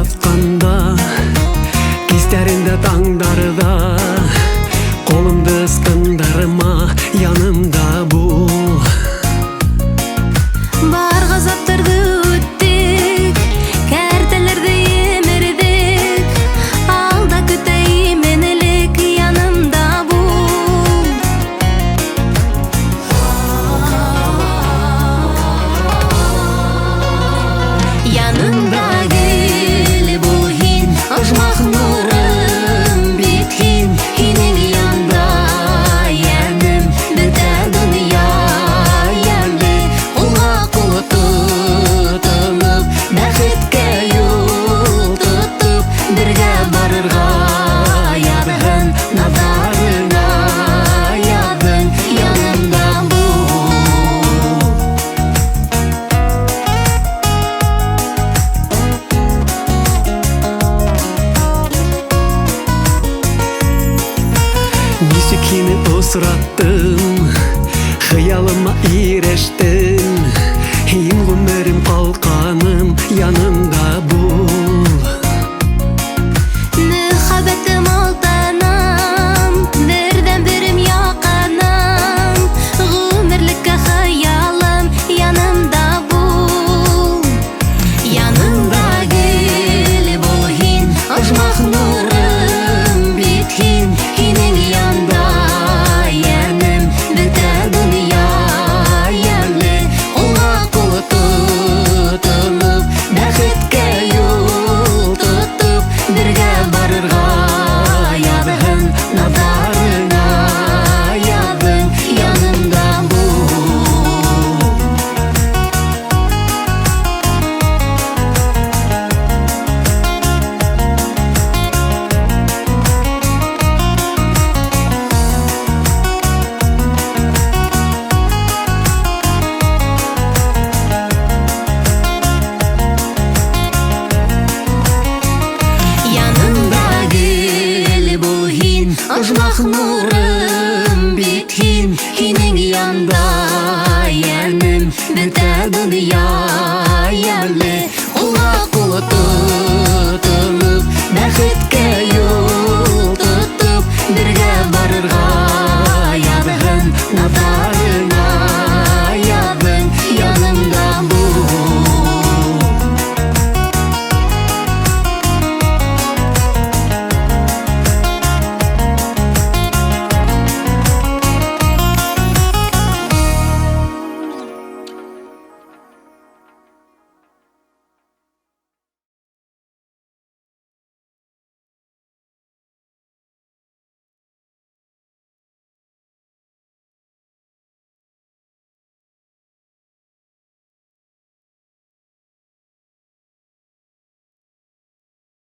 атканда, кездеринде таңдарда, колумду ыскындырма, янымда бул. Бар газаптарды өттүк, кертелерди эмирдик, алда күтейин мен элек, янымда бул. Янымда кел бул хин, ожмак нурым бит хин, хинин янда яним, бите дүйнө янды, кулга кул тутунуп, бакытка юл тутуп, бирге барырга ядың, назарыңа ядың, янымда бул. Ничек сени осураттым, хыялыма ирештим, ин гүмөрүм калканым, янымда бул. Мөхәббәтем алтыным, бердән берем яканым, гомерлеккә хыялым, янымда бул. Янымда гел бул хин, ожмак нурым бит хин, хинин янда яним, бите дөнья янды, кулга кул тутунуп, бакытка юл тутуп, бирге барырга ядың, назарыңа ядың, янымда бул. Янымда кел бул хин, ожмак нурым бит хин, хинин янда яним, бите дөнья янды, кулга кул тутунуп, бакытка